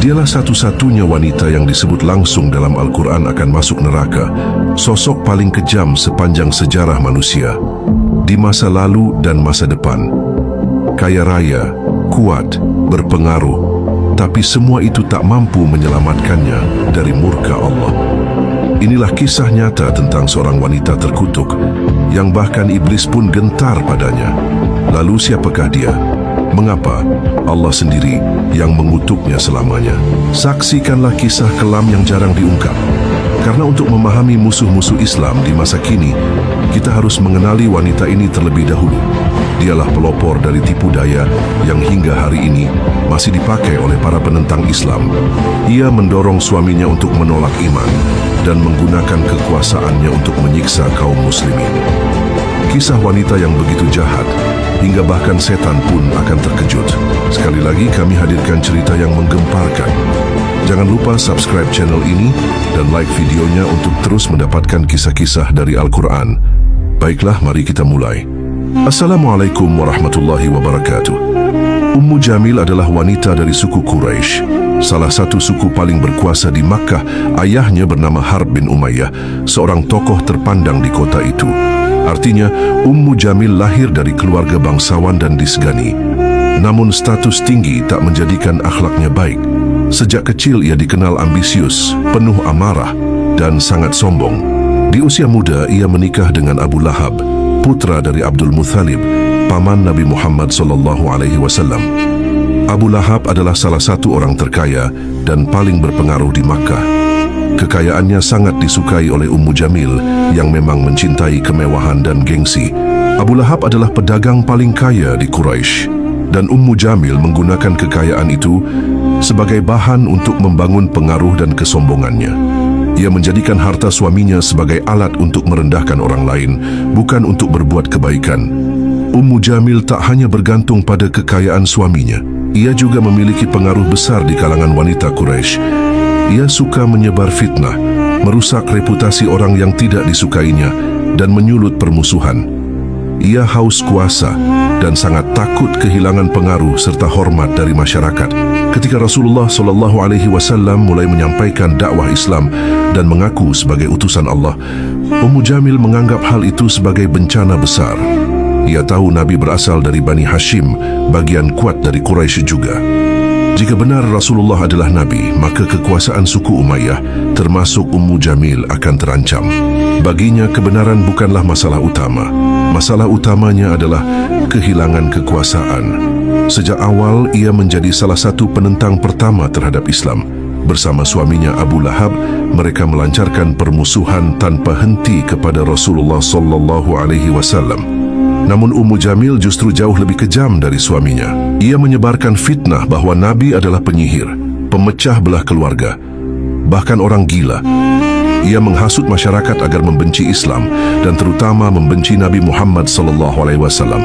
Dialah satu-satunya wanita yang disebut langsung dalam Al-Quran akan masuk neraka, sosok paling kejam sepanjang sejarah manusia, di masa lalu dan masa depan. Kaya raya, kuat, berpengaruh, tapi semua itu tak mampu menyelamatkannya dari murka Allah. Inilah kisah nyata tentang seorang wanita terkutuk, yang bahkan iblis pun gentar padanya. Lalu siapakah dia? Mengapa Allah sendiri yang mengutuknya selamanya? Saksikanlah kisah kelam yang jarang diungkap. Karena untuk memahami musuh-musuh Islam di masa kini, kita harus mengenali wanita ini terlebih dahulu. Dialah pelopor dari tipu daya yang hingga hari ini masih dipakai oleh para penentang Islam. Ia mendorong suaminya untuk menolak iman dan menggunakan kekuasaannya untuk menyiksa kaum muslimin. Kisah wanita yang begitu jahat, hingga bahkan setan pun akan terkejut. Sekali lagi kami hadirkan cerita yang menggemparkan. Jangan lupa subscribe channel ini dan like videonya untuk terus mendapatkan kisah-kisah dari Al-Quran. Baiklah, mari kita mulai. Assalamualaikum warahmatullahi wabarakatuh. Ummu Jamil adalah wanita dari suku Quraisy, salah satu suku paling berkuasa di Makkah. Ayahnya bernama Harb bin Umayyah, seorang tokoh terpandang di kota itu. Artinya, Ummu Jamil lahir dari keluarga bangsawan dan disegani. Namun status tinggi tak menjadikan akhlaknya baik. Sejak kecil ia dikenal ambisius, penuh amarah, dan sangat sombong. Di usia muda ia menikah dengan Abu Lahab, putra dari Abdul Muthalib, paman Nabi Muhammad SAW. Abu Lahab adalah salah satu orang terkaya dan paling berpengaruh di Makkah. Kekayaannya sangat disukai oleh Ummu Jamil yang memang mencintai kemewahan dan gengsi. Abu Lahab adalah pedagang paling kaya di Quraisy, dan Ummu Jamil menggunakan kekayaan itu sebagai bahan untuk membangun pengaruh dan kesombongannya. Ia menjadikan harta suaminya sebagai alat untuk merendahkan orang lain, bukan untuk berbuat kebaikan. Ummu Jamil tak hanya bergantung pada kekayaan suaminya, ia juga memiliki pengaruh besar di kalangan wanita Quraisy. Ia suka menyebar fitnah, merusak reputasi orang yang tidak disukainya, dan menyulut permusuhan. Ia haus kuasa dan sangat takut kehilangan pengaruh serta hormat dari masyarakat. Ketika Rasulullah SAW mulai menyampaikan dakwah Islam dan mengaku sebagai utusan Allah, Ummu Jamil menganggap hal itu sebagai bencana besar. Ia tahu Nabi berasal dari Bani Hashim, bagian kuat dari Quraisy juga. Jika benar Rasulullah adalah Nabi, maka kekuasaan suku Umayyah, termasuk Ummu Jamil, akan terancam. Baginya kebenaran bukanlah masalah utama. Masalah utamanya adalah kehilangan kekuasaan. Sejak awal ia menjadi salah satu penentang pertama terhadap Islam. Bersama suaminya Abu Lahab, mereka melancarkan permusuhan tanpa henti kepada Rasulullah SAW. Namun Ummu Jamil justru jauh lebih kejam dari suaminya. Ia menyebarkan fitnah bahwa Nabi adalah penyihir, pemecah belah keluarga, bahkan orang gila. Ia menghasut masyarakat agar membenci Islam dan terutama membenci Nabi Muhammad SAW.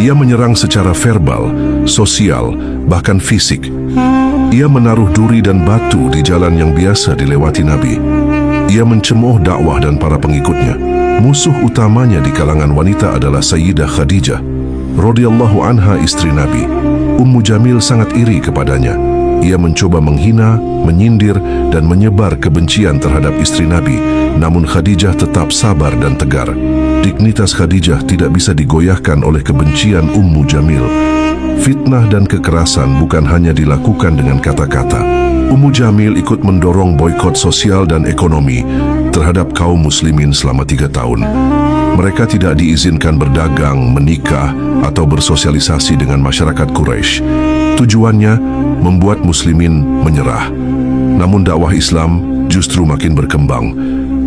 Ia menyerang secara verbal, sosial, bahkan fisik. Ia menaruh duri dan batu di jalan yang biasa dilewati Nabi. Ia mencemooh dakwah dan para pengikutnya. Musuh utamanya di kalangan wanita adalah Sayyidah Khadijah radhiyallahu anha, istri Nabi. Ummu Jamil sangat iri kepadanya. Ia mencoba menghina, menyindir, dan menyebar kebencian terhadap istri Nabi. Namun Khadijah tetap sabar dan tegar. Dignitas Khadijah tidak bisa digoyahkan oleh kebencian Ummu Jamil. Fitnah dan kekerasan bukan hanya dilakukan dengan kata-kata. Ummu Jamil ikut mendorong boikot sosial dan ekonomi terhadap kaum muslimin selama 3 tahun. Mereka tidak diizinkan berdagang, menikah, atau bersosialisasi dengan masyarakat Quraisy. Tujuannya membuat muslimin menyerah. Namun dakwah Islam justru makin berkembang.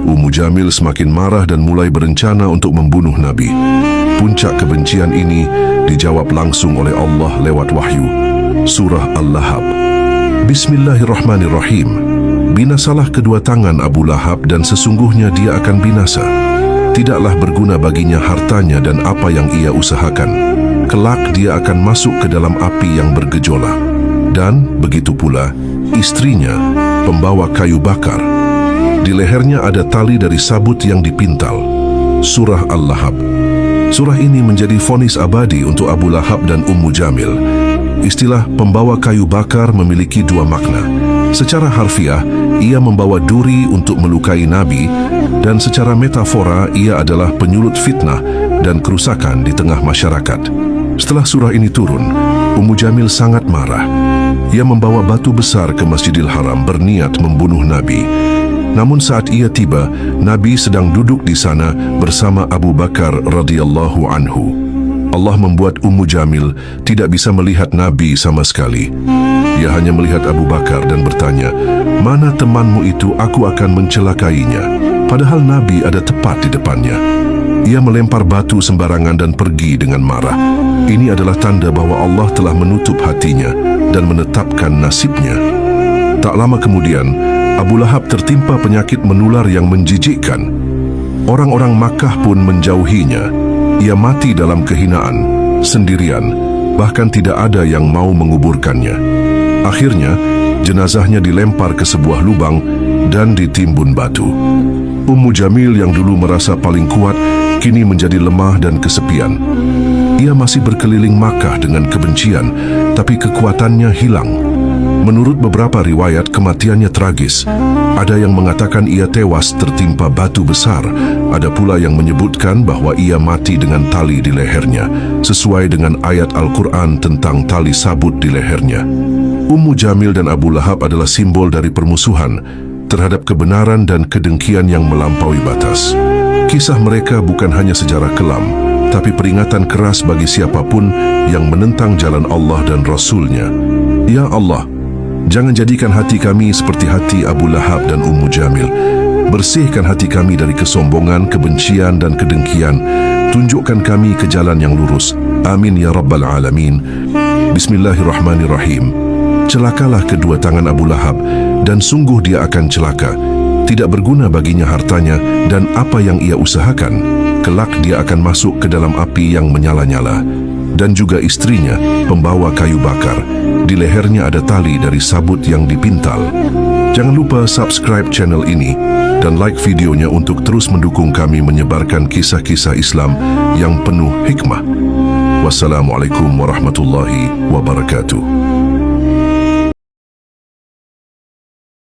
Ummu Jamil semakin marah dan mulai berencana untuk membunuh Nabi. Puncak kebencian ini dijawab langsung oleh Allah lewat wahyu, surah Al-Lahab. Bismillahirrahmanirrahim. Binasalah kedua tangan Abu Lahab dan sesungguhnya dia akan binasa. Tidaklah berguna baginya hartanya dan apa yang ia usahakan. Kelak dia akan masuk ke dalam api yang bergejolak. Dan begitu pula istrinya, pembawa kayu bakar. Di lehernya ada tali dari sabut yang dipintal. Surah Al-Lahab. Surah ini menjadi vonis abadi untuk Abu Lahab dan Ummu Jamil. Istilah pembawa kayu bakar memiliki dua makna. Secara harfiah, ia membawa duri untuk melukai Nabi, dan secara metafora ia adalah penyulut fitnah dan kerusakan di tengah masyarakat. Setelah surah ini turun, Ummu Jamil sangat marah. Ia membawa batu besar ke Masjidil Haram berniat membunuh Nabi. Namun saat ia tiba, Nabi sedang duduk di sana bersama Abu Bakar radhiyallahu anhu. Allah membuat Ummu Jamil tidak bisa melihat Nabi sama sekali. Ia hanya melihat Abu Bakar dan bertanya, "Mana temanmu itu? Aku akan mencelakainya." Padahal Nabi ada tepat di depannya. Ia melempar batu sembarangan dan pergi dengan marah. Ini adalah tanda bahwa Allah telah menutup hatinya dan menetapkan nasibnya. Tak lama kemudian, Abu Lahab tertimpa penyakit menular yang menjijikkan. Orang-orang Makkah pun menjauhinya. Ia mati dalam kehinaan, sendirian, bahkan tidak ada yang mau menguburkannya. Akhirnya, jenazahnya dilempar ke sebuah lubang dan ditimbun batu. Ummu Jamil yang dulu merasa paling kuat, kini menjadi lemah dan kesepian. Ia masih berkeliling Makkah dengan kebencian, tapi kekuatannya hilang. Menurut beberapa riwayat, kematiannya tragis. Ada yang mengatakan ia tewas tertimpa batu besar. Ada pula yang menyebutkan bahwa ia mati dengan tali di lehernya, sesuai dengan ayat Al-Quran tentang tali sabut di lehernya. Ummu Jamil dan Abu Lahab adalah simbol dari permusuhan terhadap kebenaran dan kedengkian yang melampaui batas. Kisah mereka bukan hanya sejarah kelam, tapi peringatan keras bagi siapapun yang menentang jalan Allah dan Rasul-Nya. Ya Allah, jangan jadikan hati kami seperti hati Abu Lahab dan Ummu Jamil. Bersihkan hati kami dari kesombongan, kebencian, dan kedengkian. Tunjukkan kami ke jalan yang lurus. Amin ya Rabbal Alamin. Bismillahirrahmanirrahim. Celakalah kedua tangan Abu Lahab, dan sungguh dia akan celaka. Tidak berguna baginya hartanya dan apa yang ia usahakan. Kelak dia akan masuk ke dalam api yang menyala-nyala. Dan juga istrinya, pembawa kayu bakar. Di lehernya ada tali dari sabut yang dipintal. Jangan lupa subscribe channel ini dan like videonya untuk terus mendukung kami menyebarkan kisah-kisah Islam yang penuh hikmah. Wassalamualaikum warahmatullahi wabarakatuh.